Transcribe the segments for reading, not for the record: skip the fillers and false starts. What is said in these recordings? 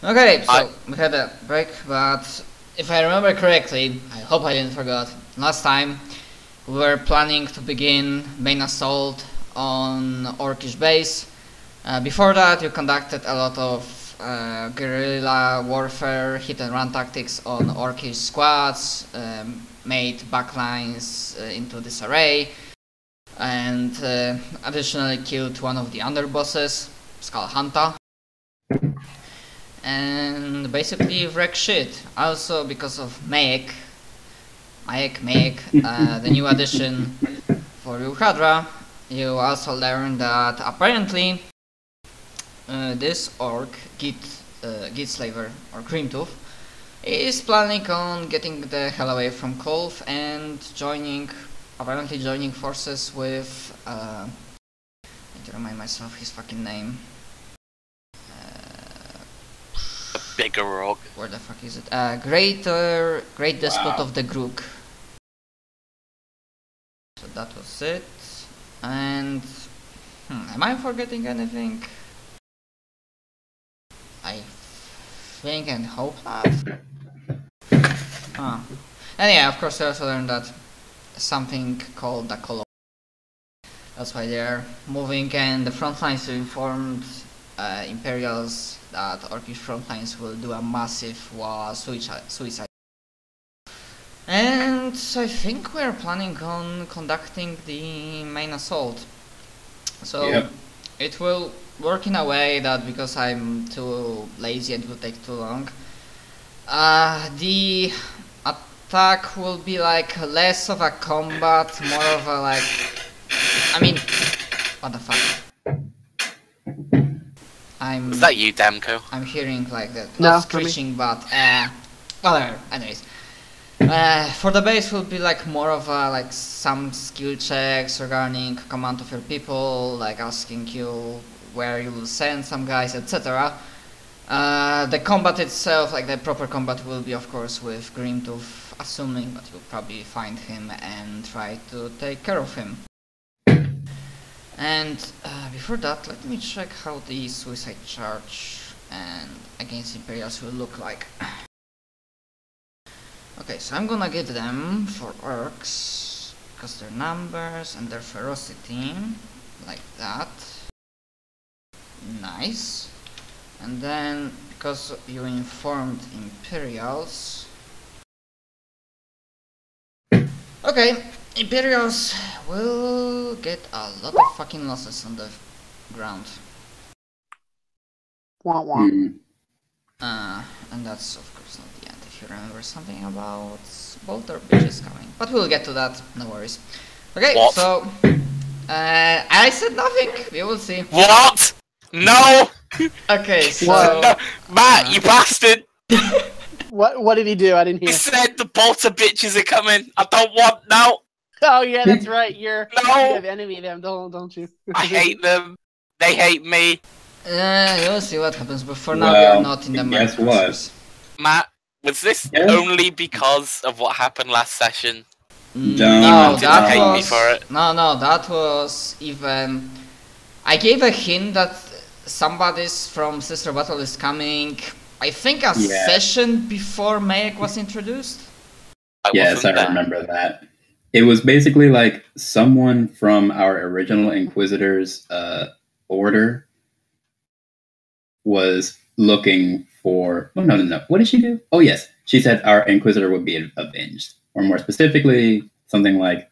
Okay, so we had a break, but if I remember correctly, I hope I didn't forget, last time we were planning to begin main assault on Orkish base. Before that, you conducted a lot of guerrilla warfare, hit and run tactics on Orkish squads, made backlines into disarray, and additionally killed one of the underbosses, Skull Hunter. And basically wreck shit. Also because of Mayek, the new addition for Yuhadra, you also learned that apparently this orc, Git Slaver or Creamtooth, is planning on getting the hell away from Kolv and apparently joining forces with I need to remind myself his fucking name. Bigger rock. Where the fuck is it? Great Despot of the Grook. So that was it. And am I forgetting anything? I think and hope not. And yeah, of course I also learned that something called the Colon. That's why they're moving, and the front lines informed Imperials that Orkish front lines will do a massive suicide. And I think we're planning on conducting the main assault. So it will work in a way that, because I'm too lazy and it will take too long, the attack will be like less of a combat, more of a like, I mean, what the fuck? Is that you, Damco? I'm hearing like that, No, not screeching, but whatever. Anyways, for the base will be like more of a like some skill checks regarding command of your people, like asking you where you will send some guys, etc. The combat itself, like the proper combat, will be of course with Grimtooth, assuming that you'll probably find him and try to take care of him. And before that, let me check how the suicide charge and against Imperials will look like. Okay, so I'm gonna give them for orcs, because their numbers and their ferocity, like that. Nice. And then, because you informed Imperials. Okay, Imperials will get a lot of fucking losses on the ground. Wah wah. And that's of course not the end, if you remember something about bolter bitches coming. But we'll get to that, no worries. Okay, what? So I said nothing, we will see. What? No! Okay, so No, Matt, you bastard! What did he do? I didn't He hear. said the bolter bitches are coming. I don't want no. Oh yeah, that's right. You No. have enemy them, don't you? I hate them. They hate me. you'll see what happens, but for now we are not in the guess main what? process. Matt, was this Yeah? only because of what happened last session? No, Didn't that hate me was for it. no, that was even. I gave a hint that somebody's from Sister Battle is coming. I think a session before Mayek was introduced. Yes, I remember that. It was basically like someone from our original Inquisitor's order was looking for... Oh, no. What did she do? Oh, yes. She said our Inquisitor would be avenged. Or more specifically, something like,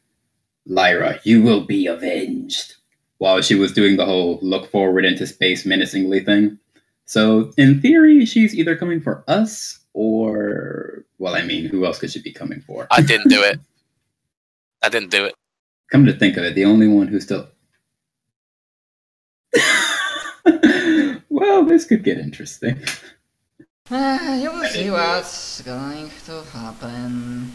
Lyra, you will be avenged. While she was doing the whole look forward into space menacingly thing. So, in theory, she's either coming for us or... Well, I mean, who else could she be coming for? I didn't do it. I didn't do it. Come to think of it, the only one who still... Well, this could get interesting. You will see what's going to happen.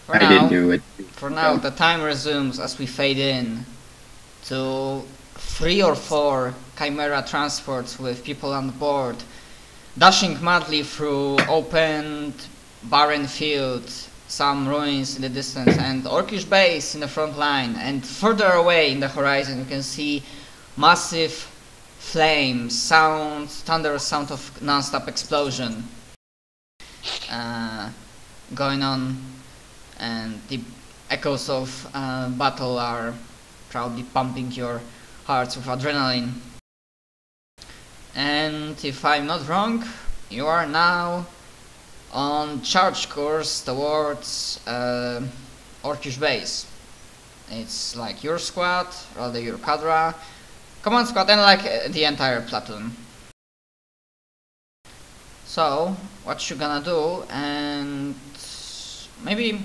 I didn't do it. For now, the time resumes as we fade in to 3 or 4 Chimera transports with people on board, dashing madly through open, barren field, some ruins in the distance, and Orkish base in the front line. And further away in the horizon, you can see massive flame sound, thunderous sound of non-stop explosion going on, and the echoes of battle are proudly pumping your hearts with adrenaline. And if I'm not wrong, you are now on charge course towards Orkish base. It's like your squad, rather your cadre, command squad, and like the entire platoon. So, what you gonna do, and maybe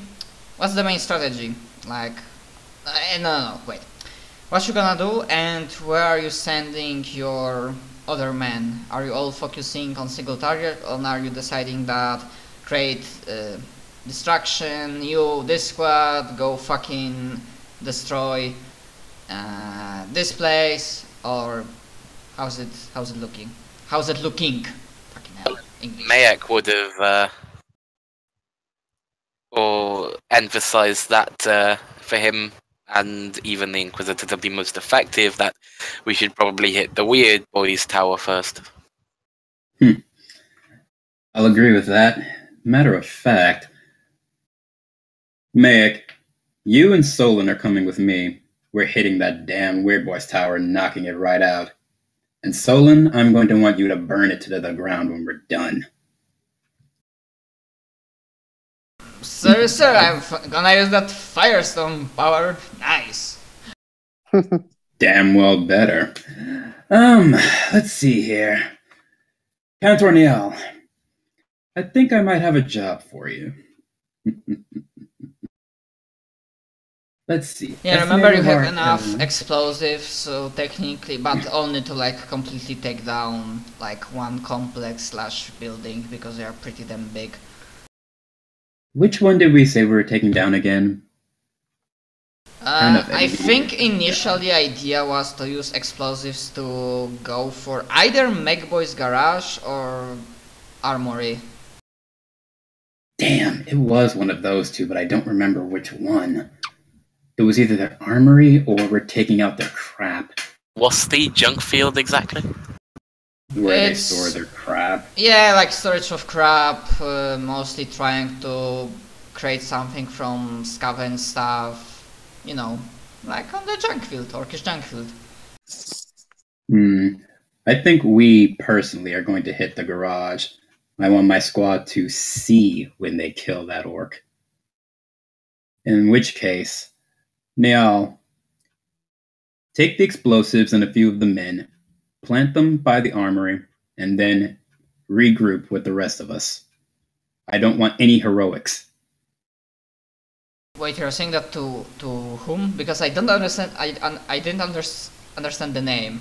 what's the main strategy? Like, no, wait. What you gonna do, and where are you sending your other men? Are you all focusing on single target, or are you deciding that create distraction, you, this squad, go fucking destroy this place, or how's it looking? How's it looking? Fucking hell, English. Mayak would have or emphasized that for him and even the Inquisitor to be most effective, that we should probably hit the Weird Boys Tower first. I'll agree with that. Matter of fact, Mayak, you and Solon are coming with me. We're hitting that damn Weird Boys Tower and knocking it right out. And Solon, I'm going to want you to burn it to the ground when we're done. Sir, I'm gonna use that Firestone power. Nice. Damn well better. Let's see here. Count Orniel, I think I might have a job for you. Let's see. Yeah, remember you have enough explosives, so technically, but only to like completely take down like one complex / building, because they are pretty damn big. Which one did we say we were taking down again? I think initially the idea was to use explosives to go for either Megboy's garage or Armory. Damn, it was one of those two, but I don't remember which one. It was either their armory or we're taking out their crap. What's the junk field exactly? Where they store their crap. Yeah, like storage of crap, mostly trying to create something from scavenge stuff, you know, like on the junk field, Orkish junk field. I think we personally are going to hit the garage. I want my squad to see when they kill that orc. In which case, Niall, take the explosives and a few of the men, plant them by the armory, and then regroup with the rest of us. I don't want any heroics. Wait, you're saying that to whom? Because I don't understand. I didn't understand the name.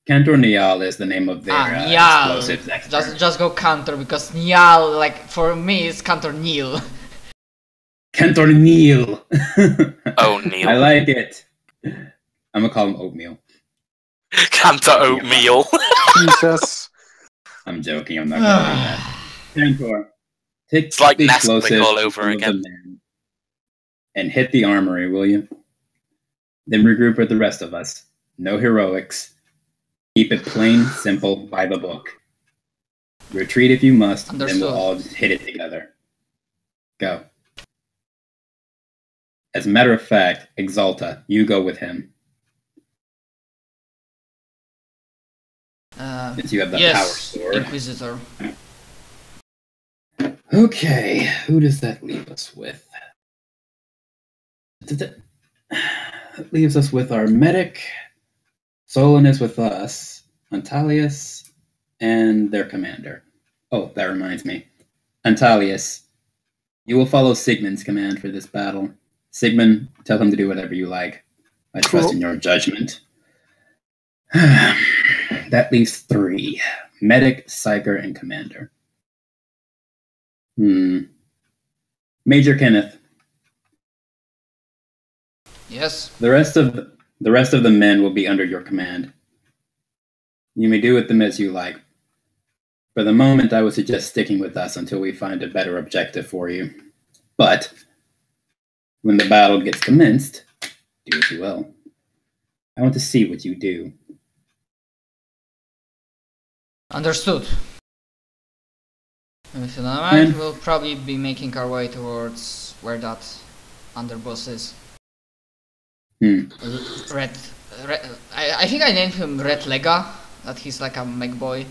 Cantor Niall is the name of their explosives expert. Just go Cantor, because Niall, like for me, it's Cantor Neil. Cantor Neil. Oh, Neil. I like it. I'm gonna call him Oatmeal. Cantor Oatmeal. Jesus. I'm joking. I'm not gonna do that. Cantor, take It's like the Nesquik explosives all over again. And hit the armory, will you? Then regroup with the rest of us. No heroics. Keep it plain, simple, by the book. Retreat if you must, Understood. then we'll all just hit it together. Go. As a matter of fact, Exalta, you go with him. Since you have the power sword. Inquisitor. Okay, who does that leave us with? That leaves us with our medic. Solon is with us, Antalius, and their commander. Oh, that reminds me. Antalius, you will follow Sigmund's command for this battle. Sigmund, tell him to do whatever you like. I trust in your judgment. That leaves 3. Medic, Psyker, and Commander. Major Kenneth. Yes. The rest of the men will be under your command. You may do with them as you like. For the moment, I would suggest sticking with us until we find a better objective for you. But when the battle gets commenced, do as you will. I want to see what you do. Understood. If you don't mind, we'll probably be making our way towards where that underboss is. Red. I think I named him Red Lega, that he's like a mech boy.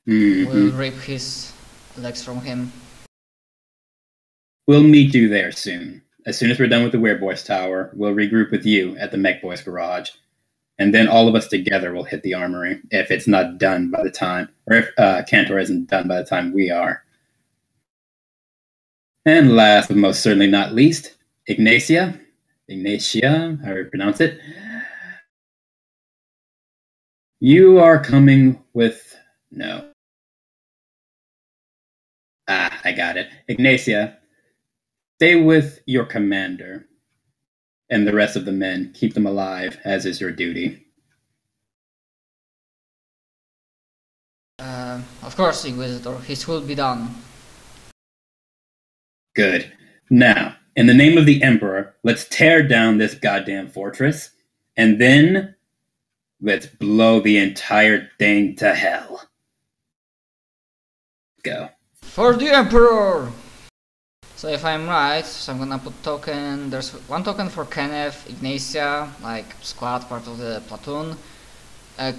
We'll rip his legs from him. We'll meet you there soon. As soon as we're done with the Wereboys Tower, we'll regroup with you at the Mech Boys garage. And then all of us together will hit the armory, if it's not done by the time, or if Cantor isn't done by the time we are. And last but most certainly not least, Ignatia, however you pronounce it. You are coming with... No. I got it. Ignatia, stay with your commander and the rest of the men. Keep them alive, as is your duty. Of course, Inquisitor. His will be done. Good. Now, in the name of the Emperor, let's tear down this goddamn fortress, and then let's blow the entire thing to hell. Go. For the Emperor! So if I'm right, so I'm gonna put token. There's one token for Kenneth, Ignatia, like squad, part of the platoon.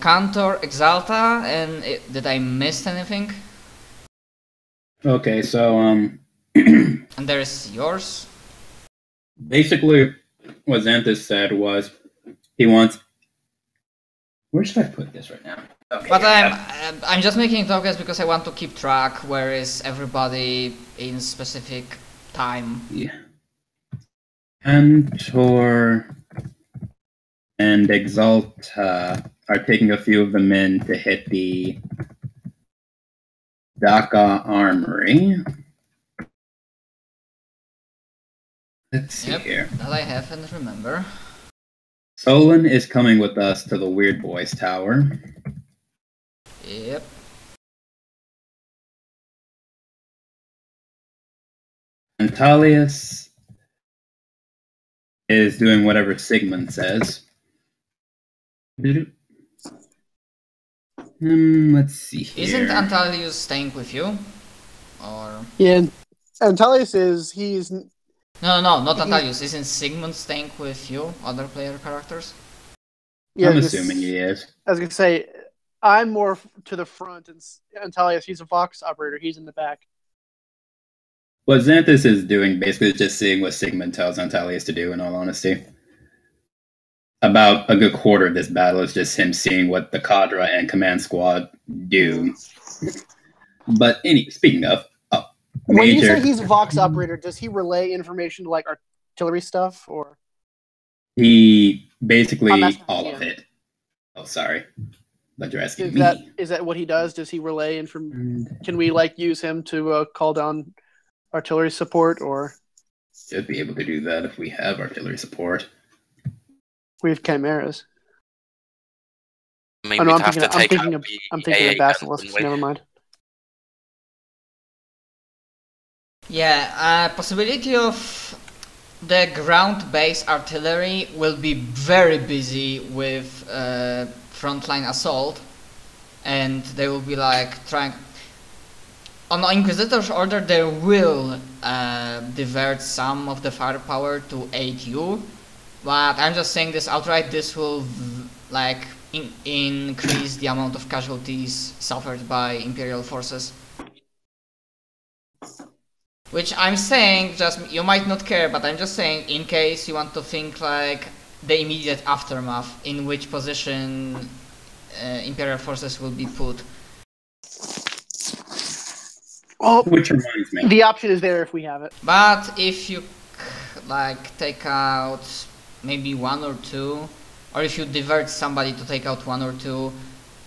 Cantor, Exalta, and did I miss anything? Okay, so, And there's yours? basically, what Xanthus said was, he wants... Where should I put this right now? Okay, But I'm just making tokens because I want to keep track where is everybody in specific time. Yeah. Cantor and Exalta are taking a few of the men to hit the Dhaka Armory. Let's see here. That I have and remember. Solon is coming with us to the Weird Boys Tower. Yep. Antalius is doing whatever Sigmund says. Let's see here. Isn't Antalius staying with you? Or... Yeah, Antalius he's... No, not Antalius. Isn't Sigmund staying with you, other player characters? Yeah, I'm assuming he is. I was gonna say, I'm more to the front, and Antalius, he's a Vox operator. He's in the back. What Xanthus is doing basically is just seeing what Sigmund tells Antalius to do, in all honesty. About a good quarter of this battle is just him seeing what the cadre and command squad do. But speaking of, When you say he's a Vox operator, does he relay information to like artillery stuff, or? He basically all him. of it. Oh, sorry, but you're asking me. Is that what he does? Does he relay information? Can we like use him to call down artillery support, or? Should be able to do that if we have artillery support. We have chimeras. I mean, we'd have to take out I'm thinking of basilisks. Never mind. Yeah, possibility of the ground-based artillery will be very busy with frontline assault, and they will be like trying. On Inquisitor's order, they will divert some of the firepower to aid you, but I'm just saying this outright. This will like increase the amount of casualties suffered by Imperial forces. Which I'm saying, just you might not care, but I'm just saying in case you want to think like the immediate aftermath, in which position Imperial forces will be put. Well, Which reminds me, the option is there if we have it. But if you like take out maybe one or two, or if you divert somebody to take out one or two,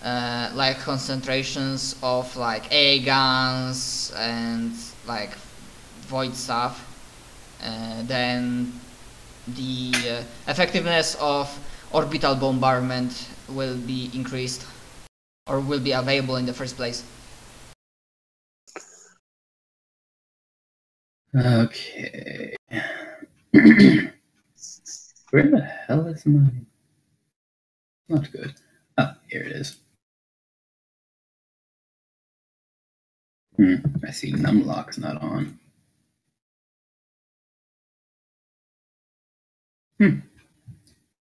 like concentrations of like AA guns and like void stuff, then the effectiveness of orbital bombardment will be increased, or will be available in the first place. Okay. Where the hell is my... Not good. Oh, here it is. I see Numlock's not on.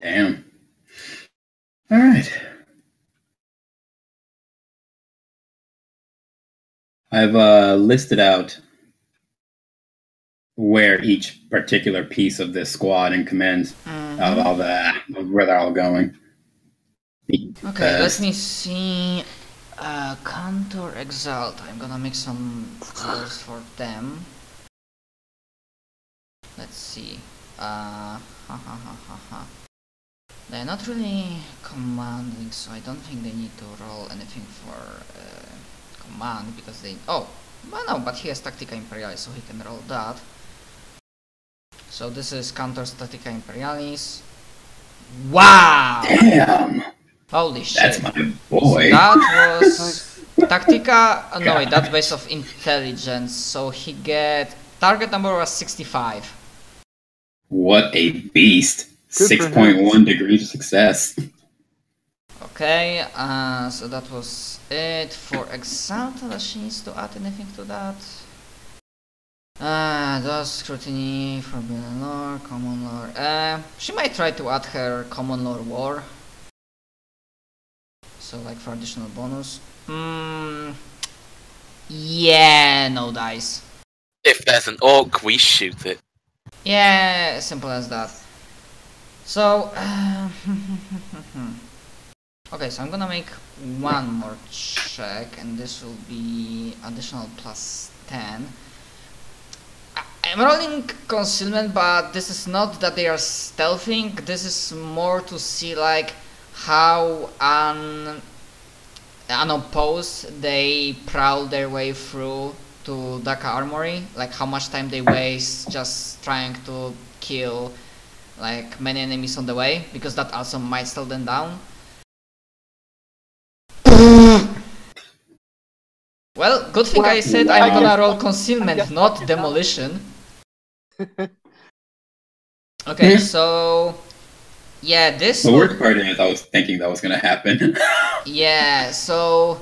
Damn. All right. I've listed out where each particular piece of this squad and commands of all the where they're all going. Okay, let me see. Cantor Exalt. I'm gonna make some colors for them. Let's see. They're not really commanding, so I don't think they need to roll anything for command because they. Oh, well, no, but he has Tactica Imperialis, so he can roll that. So this is Cantor's Tactica Imperialis. Wow! Damn! Holy shit! That's my boy. So that was Tactica. No, wait, that's based off intelligence. So he get target number was 65. What a beast! 6.1 degrees of success. Okay, so that was it for Exalta. Does she needs to add anything to that? Does scrutiny, forbidden lore, common lore. She might try to add her common lore war. So like for additional bonus. Yeah, no dice. If there's an orc, we shoot it. Yeah, simple as that. So, okay, so I'm gonna make one more check, and this will be additional plus 10. I'm rolling concealment, but this is not that they are stealthing. This is more to see like how unopposed they prowl their way through to Daka Armory, like how much time they waste just trying to kill like many enemies on the way, because that also might slow them down. Well, good thing I said I'm gonna roll concealment, not demolition. Okay, so yeah, this. The worst part is I was thinking that was gonna happen. Yeah, so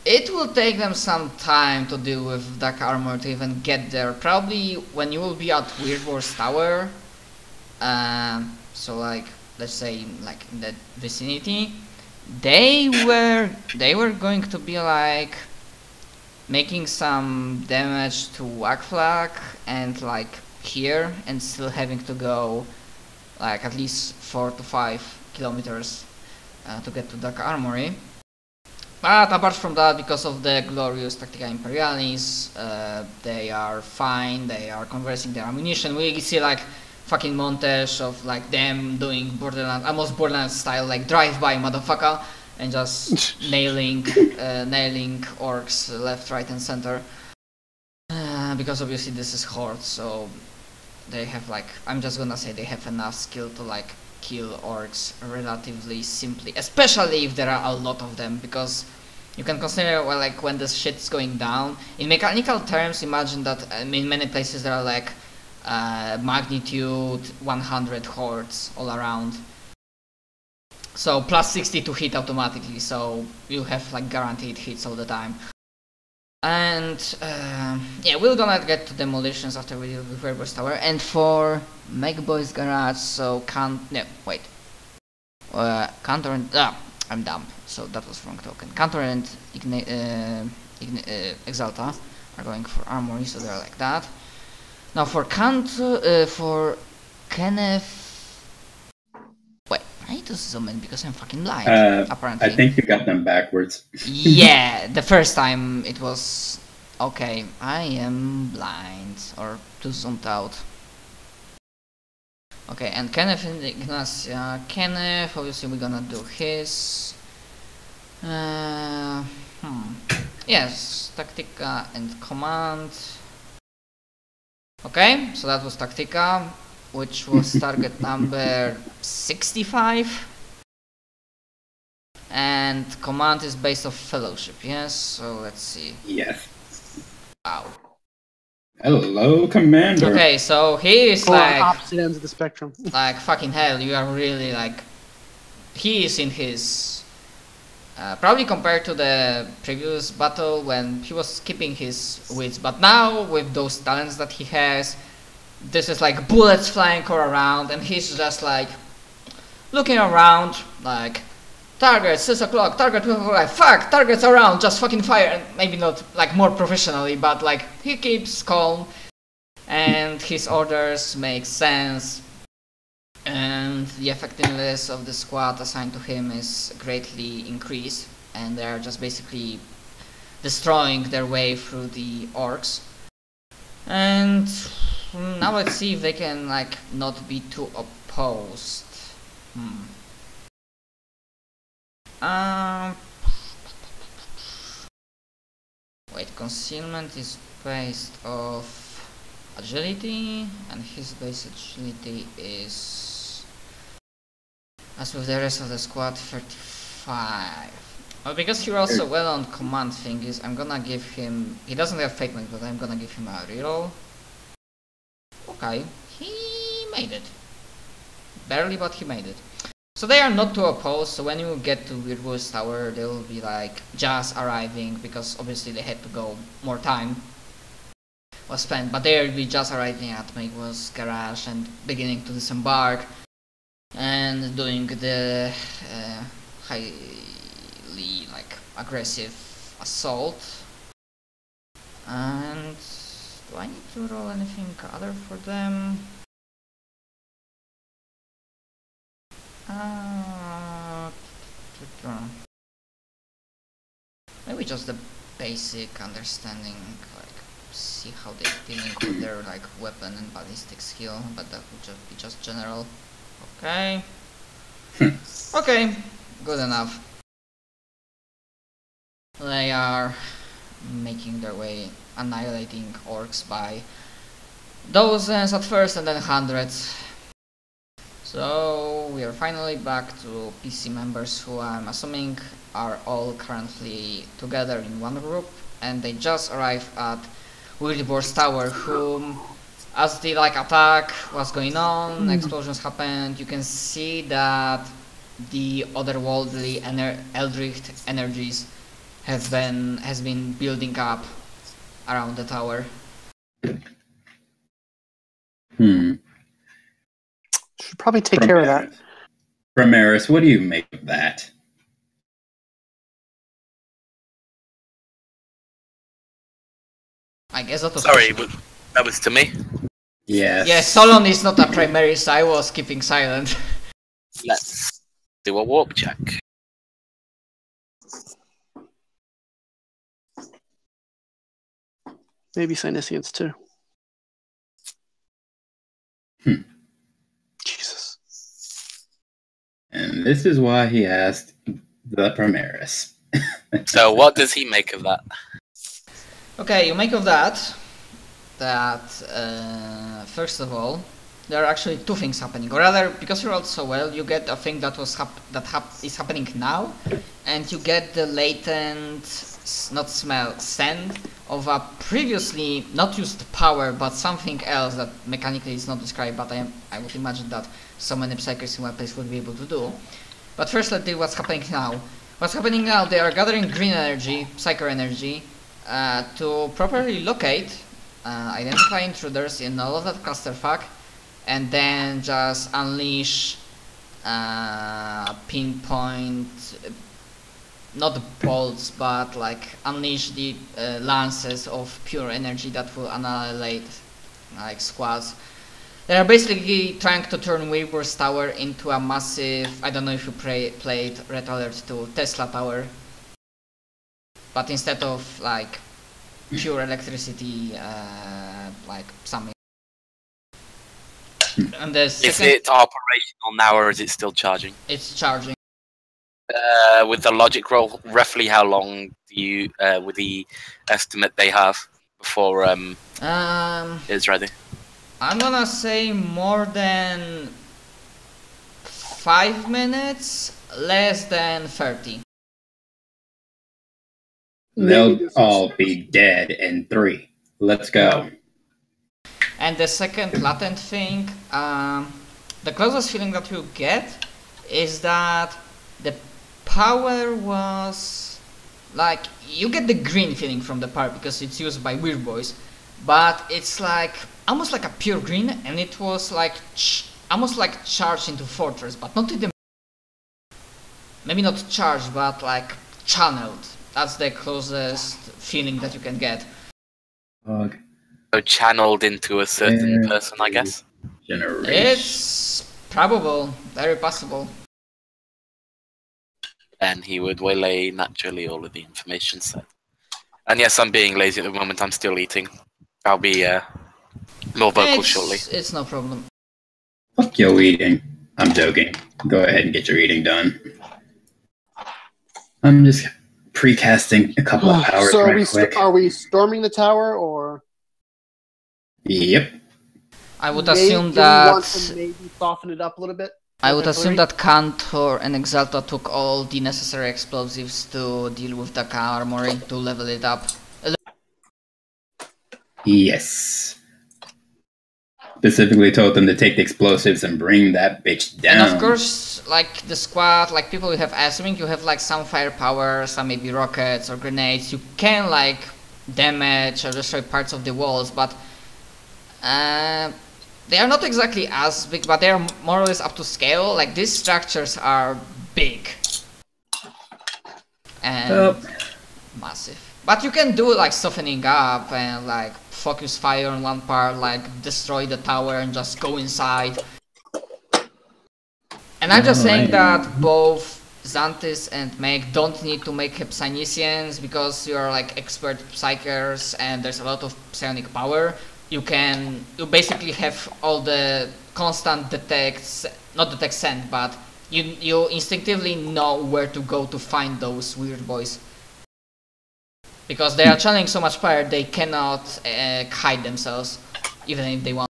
it will take them some time to deal with Dark Armor to even get there. Probably when you will be at Weird Wars Tower. So like, let's say like in that vicinity, they were going to be like making some damage to Flack and like here, and still having to go like at least 4 to 5 kilometers to get to Dark Armory. But apart from that, because of the glorious Tactica Imperialis, they are fine. They are conversing their ammunition. We see like fucking montage of like them doing Borderlands, almost Borderlands style, like drive-by motherfucker, and just nailing orcs left, right, and center. Because obviously this is Horde, so they have like, I'm just gonna say they have enough skill to like kill orcs relatively simply, especially if there are a lot of them, because you can consider, well, like when this shit is going down in mechanical terms, imagine that in many places there are like magnitude 100 hordes all around, so plus 60 to hit automatically, so you have like guaranteed hits all the time. And yeah, we're gonna get to demolitions after we deal with Weird Tower. And for Megboy's Garage, so Cantor and I'm dumb, so that was wrong token. Cantor and Exalta are going for Armory, so they're like that. Now for for Kenneth. Wait, I need to zoom in because I'm fucking blind. Apparently. I think you got them backwards. Yeah, the first time it was okay. I am blind or too zoomed out. Okay, and Kenneth and Ignacia. Kenneth, obviously we're gonna do his. Yes, Tactica and Command. Okay, so that was Tactica, which was target number 65. And Command is based off Fellowship, yes? So let's see. Yes. Wow. Hello, Commander. Okay, so he is like opposite ends of the spectrum. Like fucking hell, you are really like, he is in his Probably compared to the previous battle when he was keeping his wits, but now with those talents that he has, this is like bullets flying all around, and he's just like looking around like, target 6 o'clock, target 12 o'clock, fuck, targets around, just fucking fire. And maybe not like more professionally, but like he keeps calm and his orders make sense, and the effectiveness of the squad assigned to him is greatly increased, and they're just basically destroying their way through the orcs. And now let's see if they can like not be too opposed. Wait, concealment is based off agility, and his base agility is, as with the rest of the squad, 35. Well, because you're also well on command thingies, I'm gonna give him, he doesn't have fake mate, but I'm gonna give him a reroll. Okay, he made it. Barely, but he made it. So they are not too opposed, so when you get to Virtuous Tower, they will be like just arriving, because obviously they had to go, more time was spent, but they will be just arriving at Makewas garage and beginning to disembark and doing the highly like aggressive assault. And do I need to roll anything other for them? Maybe just the basic understanding, like see how they're dealing with their like weapon and ballistic skill, but that would just be just general. Okay. Okay, good enough. They are making their way, annihilating orcs by dozens at first and then hundreds. So we are finally back to PC members, who I'm assuming are all currently together in one group, and they just arrived at Willibor's Tower, whom, as the like attack was going on, explosions happened, you can see that the otherworldly eldritch energies has been building up around the tower. Should probably take care of that. Ramirez, what do you make of that? I guess that was Sorry, but that was to me. Yes. Yes, Solon is not a primary, so I was keeping silent. Let's do a walk check. Maybe Sinisians too. Jesus. And this is why he asked the Primaris. So what does he make of that? Okay, you make of that first of all, there are actually two things happening, or rather, because you rolled so well, you get a thing that is happening now, and you get the latent, scent of a previously not used power, but something else that mechanically is not described, but I would imagine that so many psychics in one place would be able to do. But first, let's do what's happening now. What's happening now, they are gathering green energy, psycho energy, to properly locate, identify intruders in all of that clusterfuck, and then just unleash pinpoint, not bolts, but like unleash the lances of pure energy that will annihilate like squads. They are basically trying to turn Wilbur's Tower into a massive, I don't know if you played Red Alert 2, Tesla Tower, but instead of like pure electricity, like something. And the second, Is it operational now, or is it still charging? it's charging. With the logic roll, roughly how long do you, with the estimate they have before it's ready? I'm gonna say more than 5 minutes, less than 30. They'll all be dead in 3. Let's go. And the second latent thing, the closest feeling that you get is that the power was like you get the green feeling from the power because it's used by weird boys, but it's like almost like a pure green, and it was like almost like charged into fortress, but not in the maybe not charged, but like channeled. That's the closest feeling that you can get. So channeled into a certain person, I guess. Generation. It's probable, very possible. And he would waylay naturally all of the information set. And yes, I'm being lazy at the moment. I'm still eating. I'll be more vocal shortly. It's no problem. Fuck your eating. I'm joking. Go ahead and get your eating done. I'm just precasting a couple of powers So quick. are we storming the tower, or? Yep. I would Maybe assume we want that to maybe soften it up a little bit. I would assume that Cantor and Exalta took all the necessary explosives to deal with the armory to level it up. Yes. Specifically told them to take the explosives and bring that bitch down. And of course, like the squad, like people you have assuming you have like some firepower, some maybe rockets or grenades. You can like damage or destroy parts of the walls, but they are not exactly as big, but they are more or less up to scale. Like these structures are big and massive. But you can do like softening up and like focus fire on one part, like destroy the tower and just go inside. And I'm just saying that both Xantis and Meg don't need to make Psynicians because you're like expert psychers and there's a lot of psionic power. You basically have all the constant not detect scent, but you instinctively know where to go to find those weird boys. Because they are channeling so much power, they cannot hide themselves, even if they want.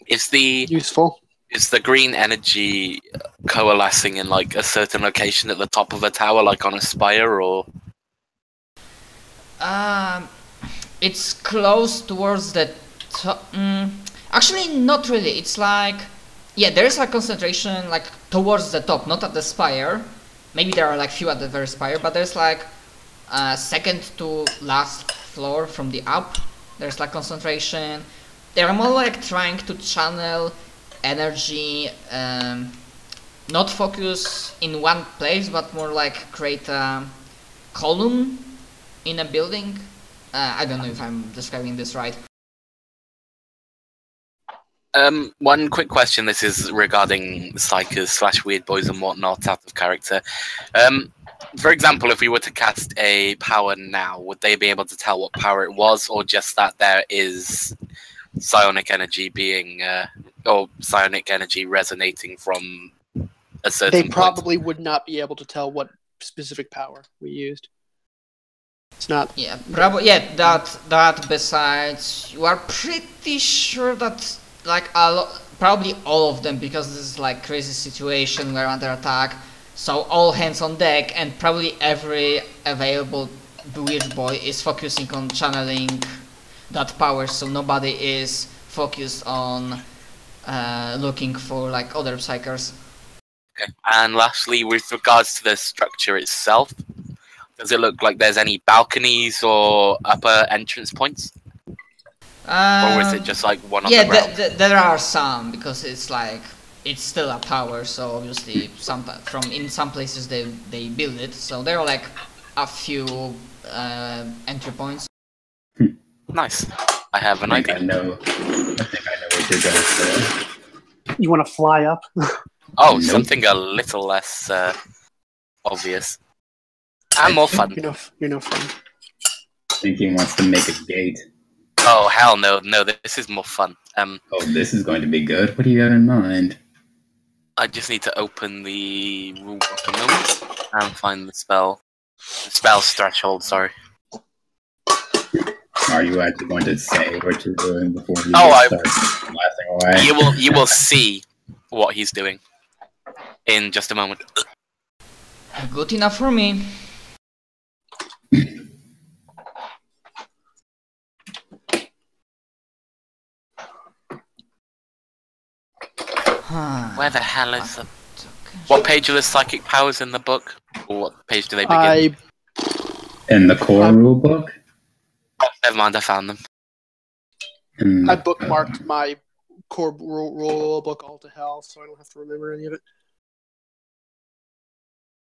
Is the green energy coalescing in like a certain location at the top of a tower, like on a spire, or? It's close towards the top. Actually, not really. It's like, yeah, there's a concentration like towards the top, not at the spire. Maybe there are like few at the very spire, but there's like second to last floor from the up. There's like concentration. They're more like trying to channel energy, not focus in one place, but more like create a column in a building. I don't know if I'm describing this right. One quick question. This is regarding psychers / weird boys and whatnot out of character. For example, if we were to cast a power now, would they be able to tell what power it was, or just that there is psionic energy or psionic energy resonating from a certain They probably would not be able to tell what specific power we used. It's not. Yeah, probably. Yeah, that. Besides, you are pretty sure that like probably all of them, because this is like crazy situation. We're under attack, so all hands on deck, and probably every available weird boy is focusing on channeling that power. So nobody is focused on looking for like other psychers. Okay. And lastly, with regards to the structure itself, does it look like there's any balconies or upper entrance points? Or is it just like one on the ground? Yeah, there are some, because it's like, it's still a tower, so obviously in some places they build it, so there are like a few entry points. Nice. I have an idea. I think I know what you're going to say. You want to fly up? Oh, Nope. Something a little less obvious. And more fun. You're no fun. I think he wants to make a gate. Oh, hell no. No, this is more fun. Oh, this is going to be good. What do you have in mind? I just need to open the rulebook a moment and find the spell. The spell's threshold, sorry. Are you actually going to say what you're doing before you start laughing away? You will see what he's doing in just a moment. Good enough for me. Where the hell is the... What page are the psychic powers in the book? Or what page do they begin? In the core rule book? Oh, never mind, I found them. I bookmarked my core rule book all to hell, so I don't have to remember any of it.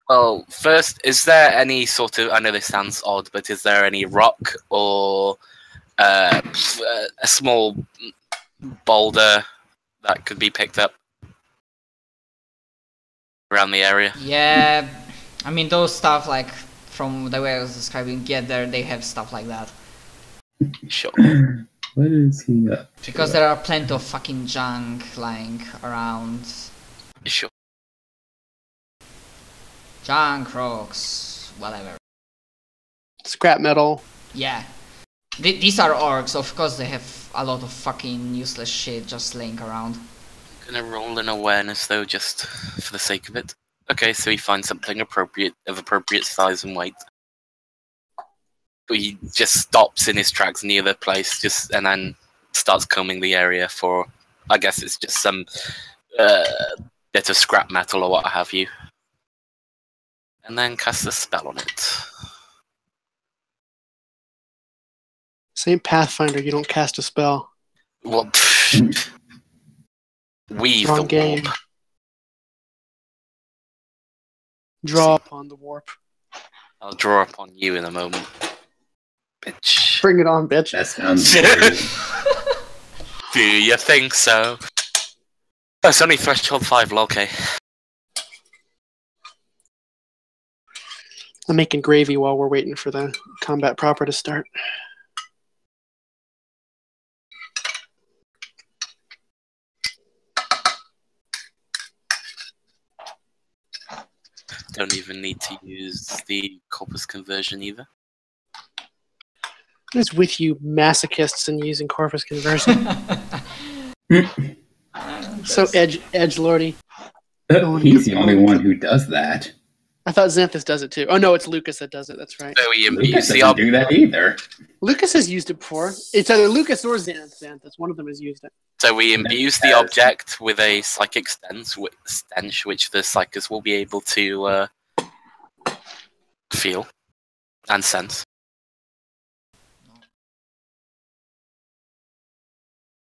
Well, first, is there any sort of... I know this sounds odd, but is there any rock or a small boulder that could be picked up around the area? Yeah, I mean, those stuff, like, from the way I was describing, they have stuff like that. Sure. What is he up to? Because there are plenty of fucking junk lying around. Sure. Junk, rocks, whatever. Scrap metal. Yeah. These are orcs, of course they have a lot of fucking useless shit just laying around. I'm gonna roll an awareness, though, just for the sake of it. Okay, so he finds something of appropriate size and weight. He just stops in his tracks near the place, and then starts combing the area for, I guess it's just some bit of scrap metal or what have you. And then casts a spell on it. Same Pathfinder, you don't cast a spell. Well, weave Wrong the game. warp. Draw upon the warp. I'll draw upon you in a moment. Bitch. Bring it on, bitch. That sounds weird. Do you think so? That's only threshold 5, okay. I'm making gravy while we're waiting for the combat proper to start. Don't even need to use the corpus conversion either. What is with you masochists and using corpus conversion? So edgelordy. He's the only one who does that. I thought Xanthus does it too. Oh no, it's Lucas that does it. That's right. So he Lucas imbues the doesn't do that either. Lucas has used it before. It's either Lucas or Xanthus. One of them has used it. So we imbues the object with a psychic stench, which the psychers will be able to feel and sense.